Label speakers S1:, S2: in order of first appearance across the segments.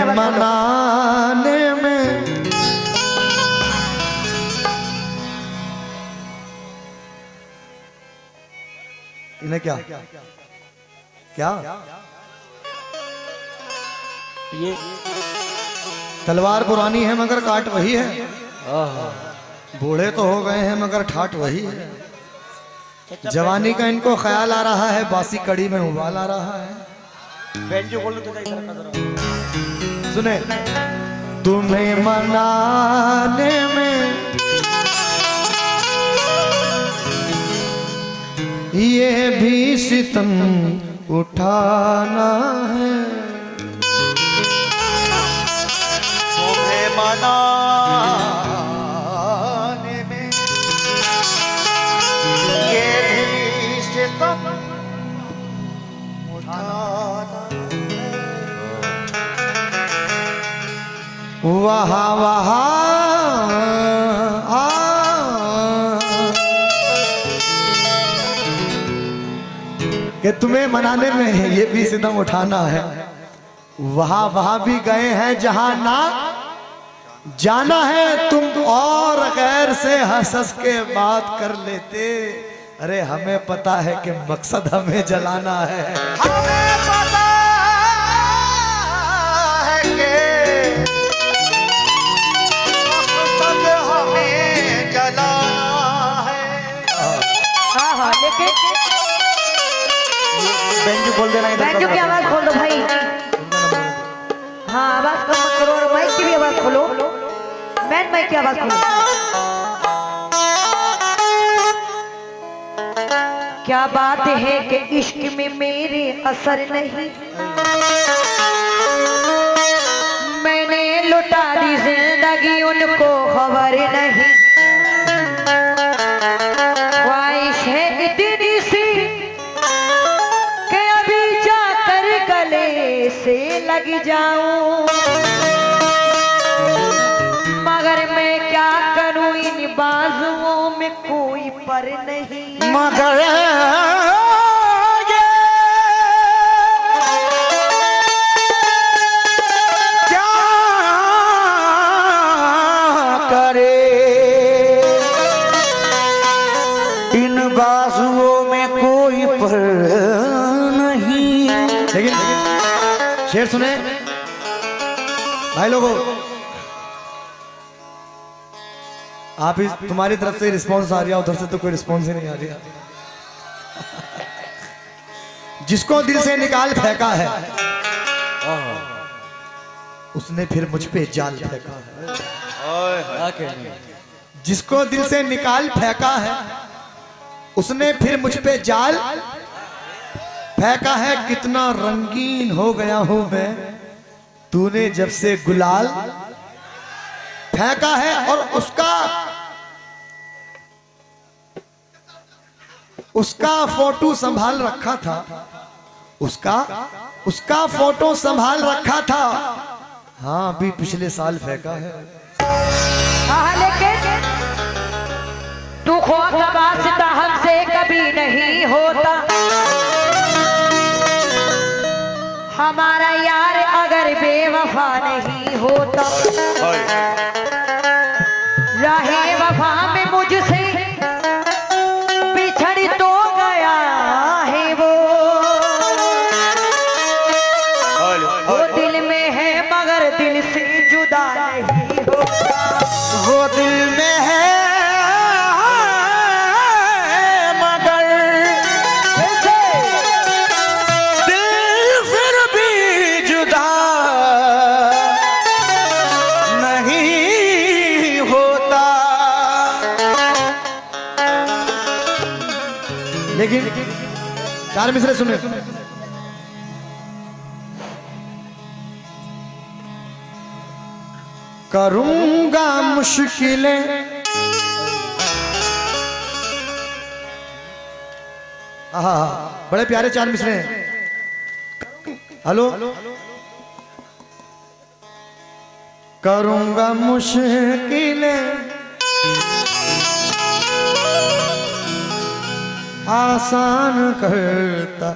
S1: मनाने में इन्हें क्या क्या
S2: ये
S1: तलवार पुरानी है मगर काट वही है। बूढ़े तो हो गए हैं मगर ठाट वही है। जवानी का इनको ख्याल आ रहा है, बासी कड़ी में उबाल आ रहा है।
S2: बेंजो बोल तो इधर का जरा
S1: सुने, तुम्हें मनाने में ये भी सितम उठाना है।
S2: तुम्हें मनाने में ये भी सितम उठाना
S1: वहाँ वहाँ कि तुम्हें मनाने में ये भी सितम उठाना है। वहाँ वहाँ भी गए हैं जहाँ ना जाना है। तुम और गैर से हंस हंस के बात कर लेते। अरे हमें पता है कि मकसद हमें जलाना है।
S2: हमें पता है कि मकसद हमें जलाना है।
S3: हाँ हाँ लेकिन
S2: बेंजू बोल देना इधर
S3: बेंजू की आवाज खोल दो भाई। हाँ आवाज कम मत करो और माइक की भी आवाज खोलो। मैन माइक की आवाज खोलो। क्या बात है कि इश्क में मेरे असर नहीं, मैंने लुटा दी जिंदगी उनको खबर नहीं। ख्वाहिश है इतनी सी कि अभी जाकर गले से लग जाऊं, मगर मैं क्या करूं इन बाजुओं में कोई पर नहीं।
S2: मगर क्या करे इन बाजुओं में कोई पर नहीं।
S1: लेकिन शेर सुने भाई लोगों, आप इस तुम्हारी तरफ से रिस्पांस आ रहा, उधर से तो कोई रिस्पांस ही नहीं आ रहा। जिसको दिल से निकाल फेंका है उसने फिर मुझ पे जाल फेंका है। जिसको दिल से निकाल फेंका है उसने फिर मुझ पे जाल फेंका है। कितना रंगीन हो गया हूं मैं, तूने जब से गुलाल फेंका है। और उसका फोटो संभाल रखा था, उसका फोटो संभाल रखा था। हाँ अभी पिछले साल फेंका है।
S3: हाँ लेकिन तू ख्वाब का वास्ता हमसे कभी नहीं होता। हमारा यार अगर बेवफा नहीं होता, राहे वफा में मुझसे बिछड़ तो गया है वो दिल में है मगर दिल से जुदा नहीं होता।
S2: वो दिल में है मगर दिल फिर भी जुदा नहीं होता।
S1: लेकिन चार मिसरे सुने, करूंगा मुश्किलें बड़े प्यारे चार मिसरे हैं। हेलो, करूंगा मुश्किलें आसान करता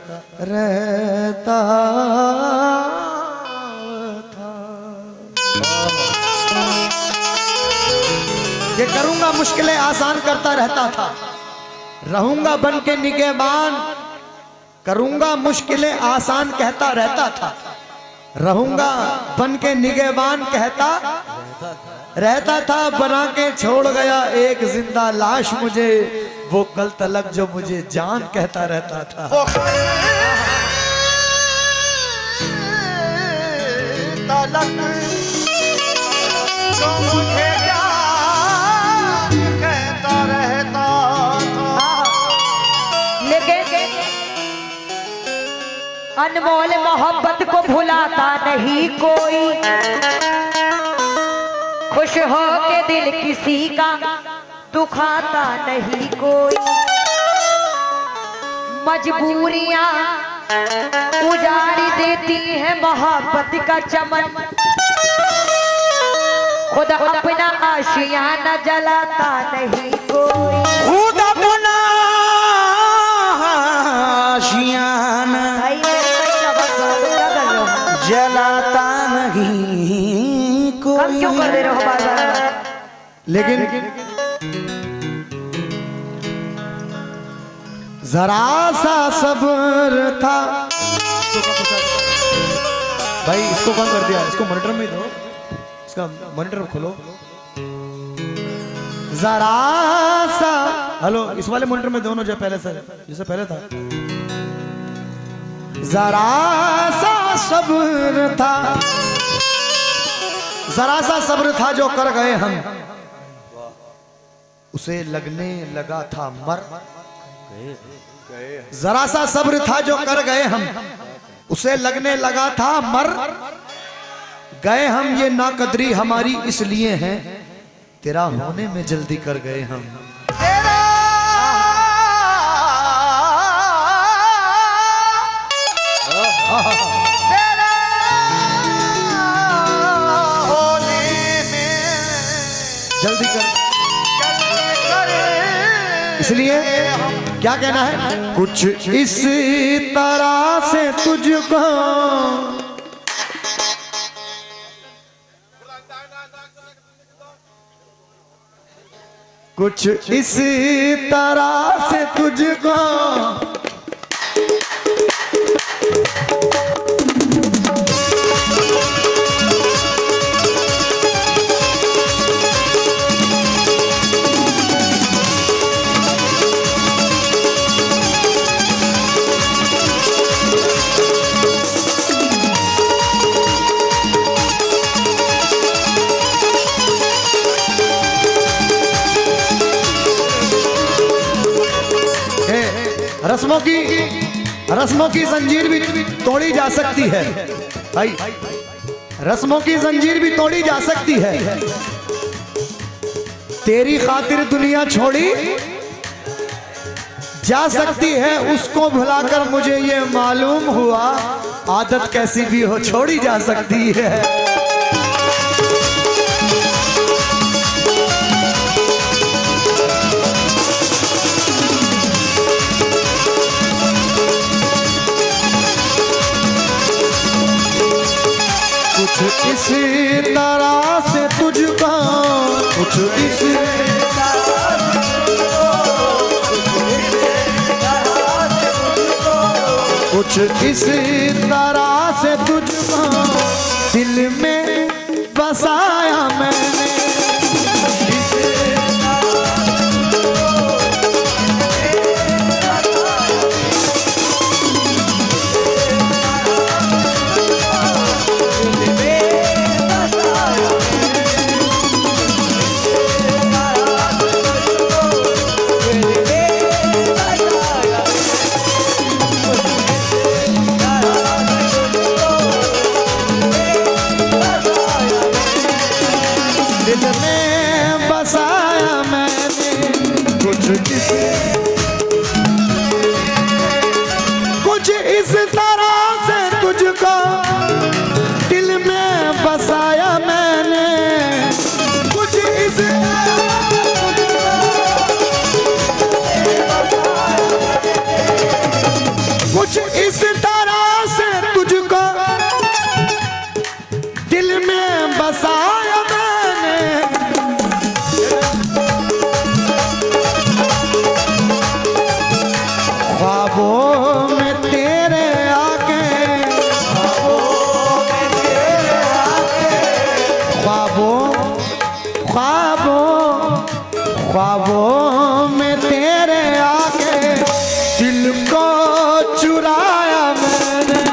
S1: रहता था। ये करूंगा मुश्किलें आसान करता रहता था, रहूंगा बन के निगहबान, करूंगा मुश्किलें आसान कहता रहता था, रहूंगा बन के निगहबान कहता रहता था, बना के छोड़ गया एक जिंदा लाश मुझे, वो कल तलक जो मुझे जान कहता रहता था।
S2: तलक जो मुझे जान कहता रहता था।
S3: लेकिन अनमोल मोहब्बत को भुलाता नहीं कोई, खुश हो के दिल किसी का दुखाता नहीं कोई, मजबूरियां उजाड़ी देती है मोहब्बत का चमन, खुद अपना आशियाना जलाता नहीं कोई,
S2: खुद अपना आशियाना जलाता नहीं कोई।
S3: कम क्यों कर दे रहे हो बार-बार?
S1: लेकिन जरा सा सब्र था। भाई इसको कम कर दिया, इसको मॉनिटर में दो, इसका मॉनिटर खोलो जरा सा। हेलो, इस वाले मॉनिटर में दोनों जो पहले से जैसे पहले था, जरा सा सब्र था, जरा सा सब्र था जो कर गए हम, उसे लगने लगा था मर। जरा सा सब्र था जो कर गए हम, उसे लगने लगा था मर गए हम, ये नाकदरी हमारी इसलिए है, तेरा होने में जल्दी कर गए हम। जल्दी कर, इसलिए क्या कहना है, कुछ इस तरह से तुझको कुछ इस तरह से तुझको रस्मों की जंजीर भी तोड़ी जा सकती है भाई, रस्मों की जंजीर भी तोड़ी जा सकती है, तेरी खातिर दुनिया छोड़ी जा सकती है, उसको भुलाकर मुझे ये मालूम हुआ, आदत कैसी भी हो छोड़ी जा सकती है। कुछ इस तरह से तुझको, कुछ इस कुछ इस तरह से तुझको दिल में बसाया मैंने, कुछ इस तरह से तुझको दिल में बसाया मैंने, कुछ इस कुछ इस तरह से तुझको दिल में बसाया मैंने, ख्वाबों में तेरे आके, ख्वाबों ख्वाबों में तेरे आके दिल को चुराया मैंने।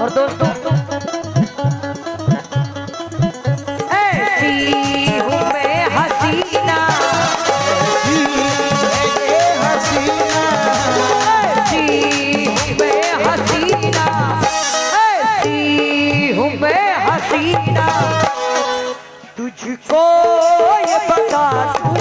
S3: और दोस्तों ऐसी हूँ मैं हसीना, ऐसी हूँ मैं हसीना, ऐसी हूँ मैं हसीना, तुझको ये बता दूं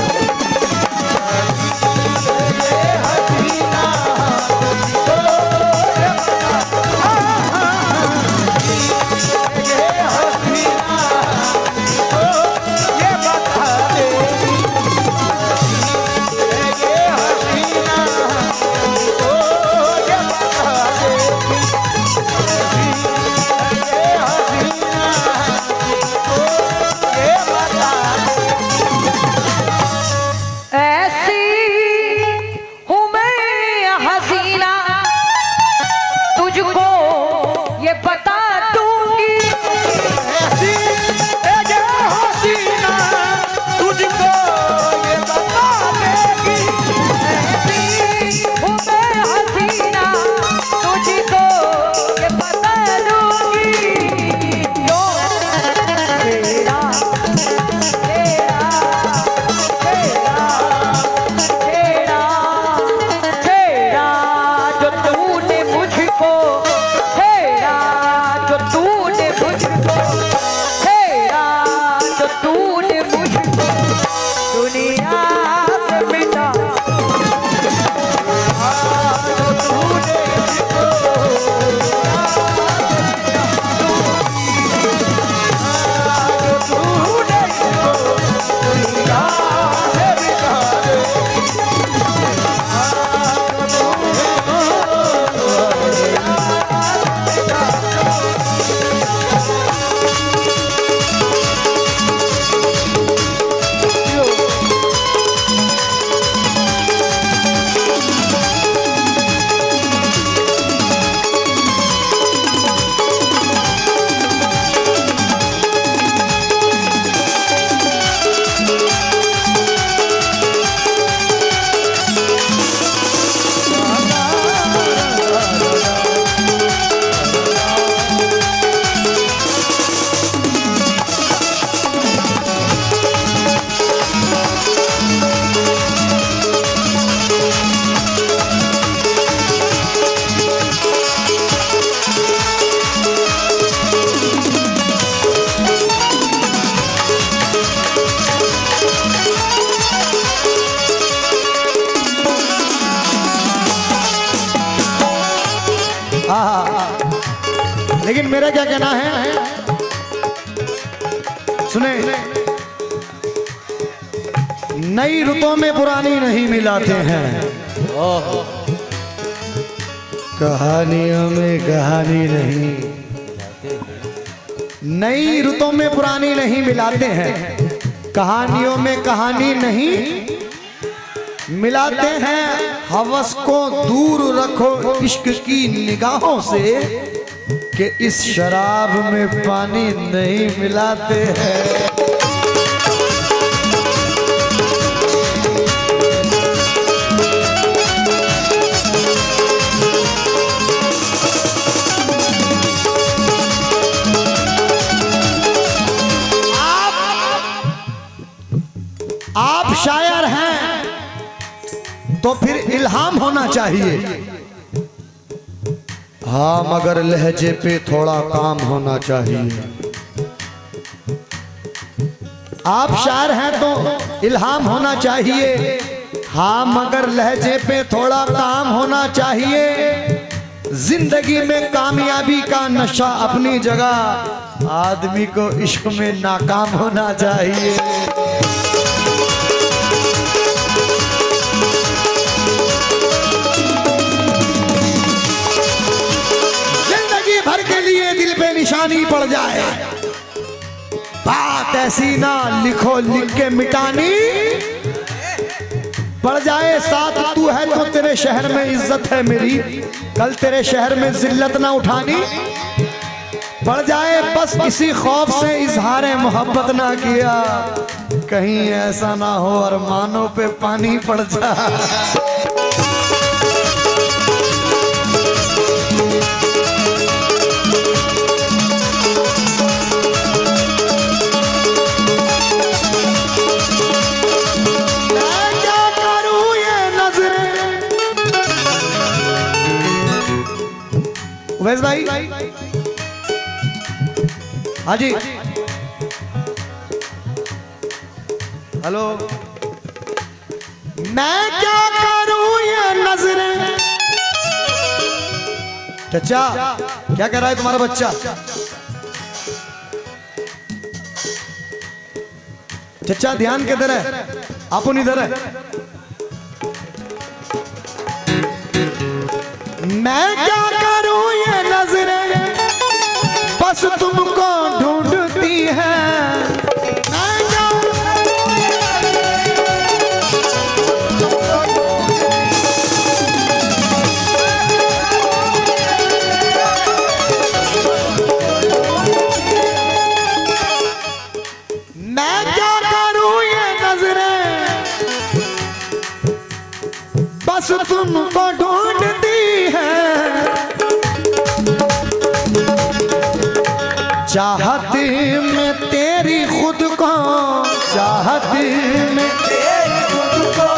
S1: लेकिन मेरा क्या कहना है, सुने, नई रुतों में पुरानी नहीं मिलाते हैं, कहानियों में कहानी नहीं, नई रुतों में पुरानी नहीं मिलाते हैं, कहानियों में कहानी नहीं मिलाते हैं। हवस को दूर रखो इश्क की निगाहों से, कि इस शराब में पानी नहीं मिलाते हैं। आप शायर हैं तो फिर इल्हाम होना चाहिए। हाँ, मगर लहजे पे थोड़ा काम होना चाहिए। आप शायर हैं तो इल्हाम होना चाहिए। हाँ, मगर लहजे पे थोड़ा काम होना चाहिए। जिंदगी में कामयाबी का नशा अपनी जगह, आदमी को इश्क में नाकाम होना चाहिए। भर के लिए दिल पे निशानी पड़ जाए, बात ऐसी ना लिखो लिख के मिटानी। पड़ जाए साथ तू है तो तेरे शहर में इज्जत है मेरी, कल तेरे शहर में जिल्लत ना उठानी। पड़ जाए बस इसी खौफ से इजहार मोहब्बत ना किया, कहीं ऐसा ना हो अरमानों पे पानी पड़ जाए। उवैस भाई, हाँ जी, हेलो। मैं क्या करूं ये नजरें। चचा क्या कह रहा है तुम्हारा बच्चा? चचा ध्यान किधर है? आपन इधर है। मैं क्या करूं ये नजरें बस तुमको ढूंढती है। मैं क्या करूं ये नजरें बस तुमको ढूंढती है। चाहती में तेरी खुद को, चाहती में तेरी खुद को,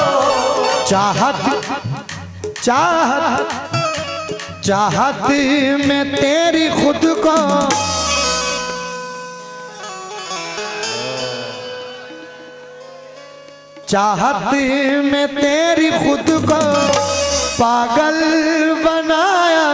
S1: चाहती में तेरी खुद को। चाहती में तेरी खुद को पागल बनाया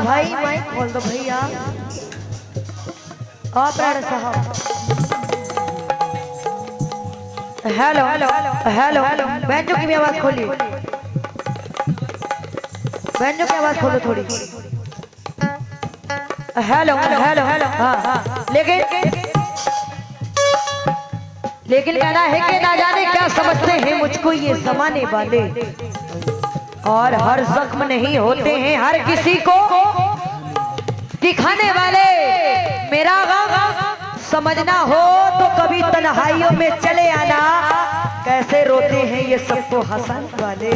S3: भाई माइक खोल दो भैया। ऑपरेटर साहब, हेलो हेलो हेलो, बैंजो की भी आवाज खोलिए, बैंजो की आवाज खोलो थोड़ी। हेलो हेलो हेलो, हाँ। लेकिन कहना है कि ना जाने क्या समझते हैं मुझको ये जमाने वाले। और हर जख्म नहीं होते हैं हर किसी को दिखाने वाले। मेरा गम समझना हो तो कभी तन्हाइयों में चले आना, कैसे रोते हैं ये सबको हंसाने वाले।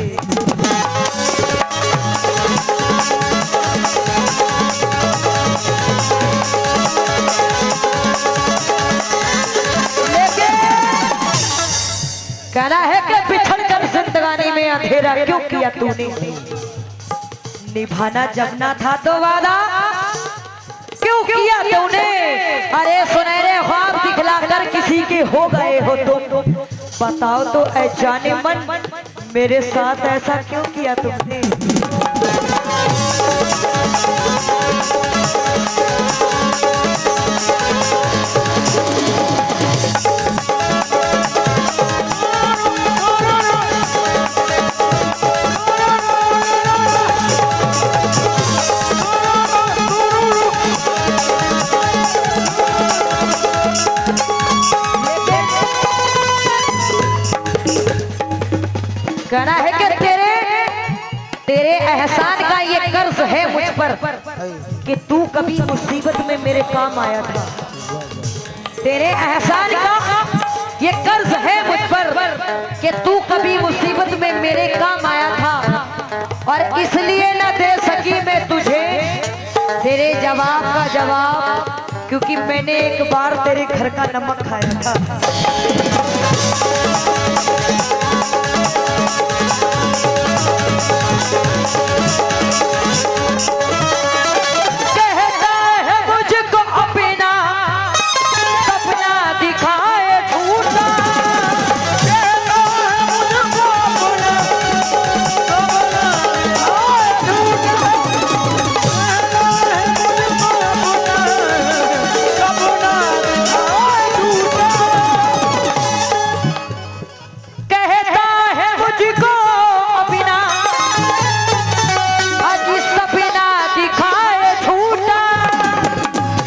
S3: कहना है कि बिछड़ कर जिंदगानी में अंधेरा क्यों किया तूने, निभाना जब ना था तो वादा क्यों किया तूने। अरे सुनहरे ख्वाब दिखलाकर किसी के हो गए हो तुम, बताओ तो ऐ जाने मन मेरे साथ ऐसा क्यों किया तुमने। कहना है कि तेरे एहसान का ये कर्ज है मुझ पर कि तू कभी मुसीबत में मेरे काम आया था। तेरे एहसान का ये कर्ज है मुझ पर कि तू कभी मुसीबत में मेरे काम आया था, और इसलिए न दे सकी मैं तुझे तेरे जवाब का जवाब, क्योंकि मैंने एक बार तेरे घर का नमक खाया था। कहता है मुझको अपना सपना दिखाए झूठा, कहता है मुझको अपना सपना दिखाए झूठा, कहता है मुझको अपना सपना दिखाए झूठा, कहता है मुझको अपना आज सपना दिखाए झूठा,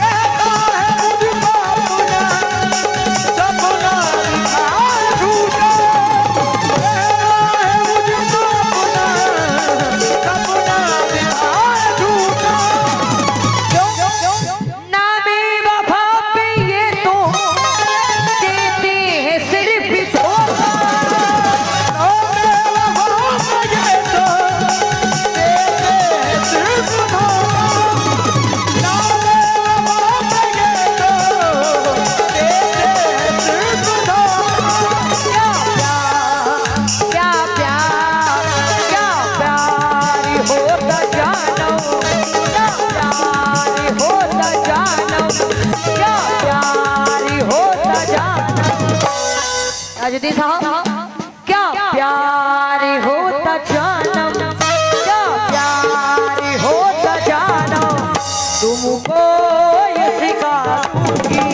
S3: कहता है मुझको अपना सपना दिखाए झूठा, कहता है मुझको अपना सपना दिखाए झूठा। नामे वफा पे ये तो देते हैं सिर्फ धोखा, नामे वफा पे ये तो देते हैं सिर्फ धोखा, नामे वफा पे ये तो देते हैं सिर्फ धोखा। क्या प्यार होता जानो, क्या प्यार होता जानो, क्या प्यार होता जानो। अजदी साहब, क्या प्यार होता जानम, क्या प्यार होता जानम, तुमको ये सिखाऊंगी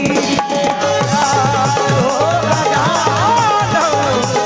S3: प्यार होता जानम, तुमको ये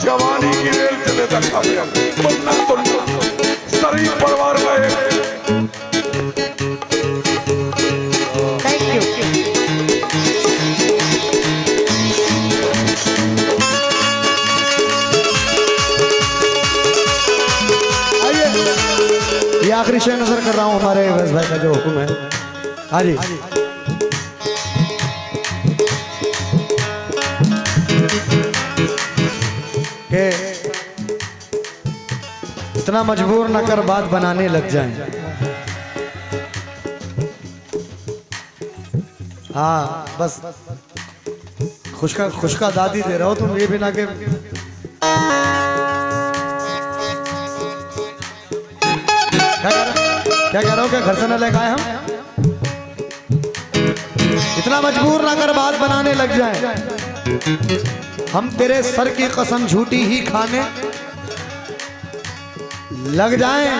S4: जवानी की रेल चले तक
S1: आखिरी शेर नजर कर रहा हूँ हमारे अवैस भाई का जो हुक्म है। हाँ जी, के इतना मजबूर न कर बात बनाने लग जाए। हाँ बस खुशका दादी दे रहा हो तुम, ये बिना के क्या कह रहे हो? क्या घर से न लेकर आए हम? इतना मजबूर ना कर बात बनाने लग जाए। हम तेरे सर की कसम झूठी ही खाने लग जाएं।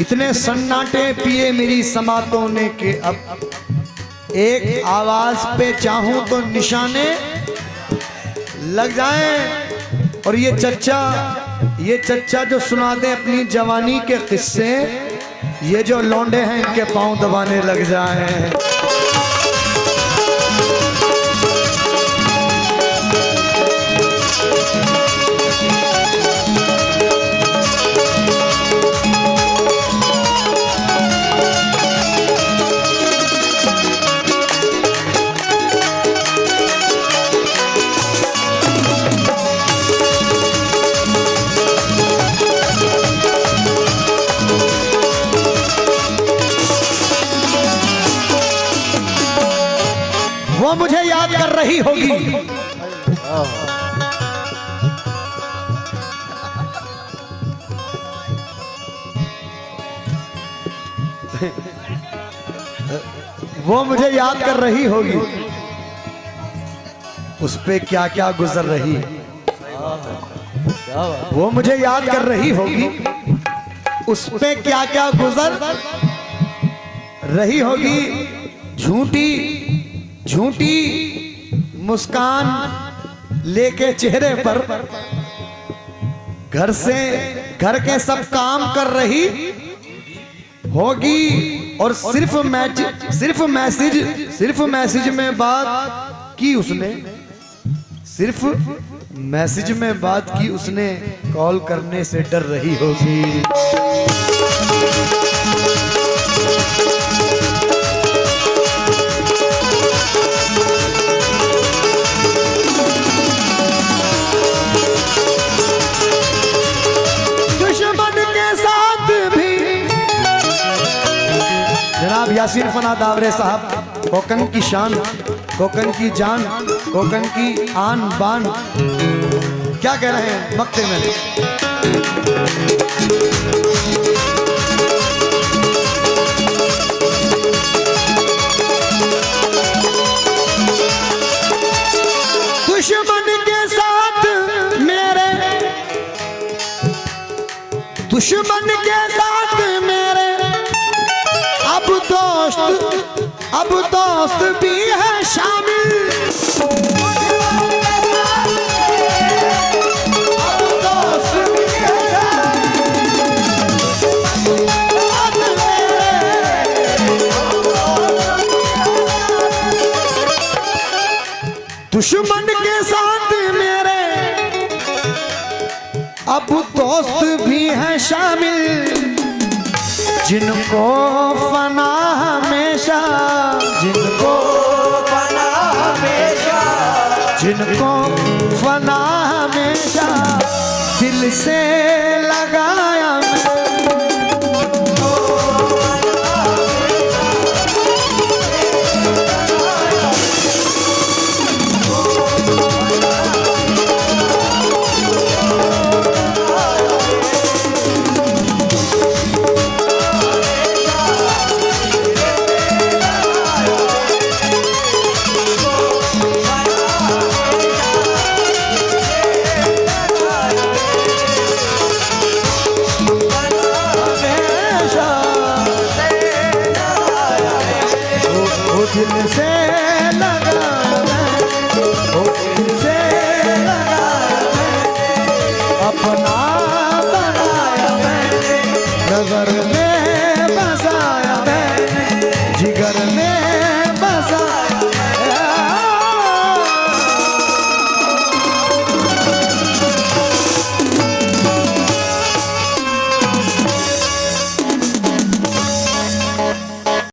S1: इतने सन्नाटे पिए मेरी समातों ने के अब एक आवाज पे चाहूं तो निशाने लग जाएं। और ये चच्चा जो सुना दे अपनी जवानी के किस्से, ये जो लौंडे हैं इनके पांव दबाने लग जाएं। वो मुझे याद कर रही होगी, वो मुझे याद कर रही होगी, उस पे क्या क्या गुजर रही। वो मुझे याद कर रही होगी, उस पे क्या क्या गुजर रही होगी। झूठी मुस्कान लेके चेहरे पर घर के सब काम कर रही होगी। और सिर्फ मैसेज में बात की उसने, सिर्फ मैसेज में बात की उसने, कॉल करने से डर रही होगी। जनाब यासीन फना दावरे साहब, कोकन की शान, कोकन की जान, कोकन की आन बान, क्या कह रहे हैं मक्ते में? दुश्मन के साथ मेरे, दुश्मन के साथ मेरे अब दोस्त भी है शामिल। अब दोस्त भी है दुश्मन के साथ मेरे, अब दोस्त भी है शामिल। जिनको फना हमेशा, जिनको फना हमेशा, जिनको फना हमेशा दिल से लगाया दिल से लगा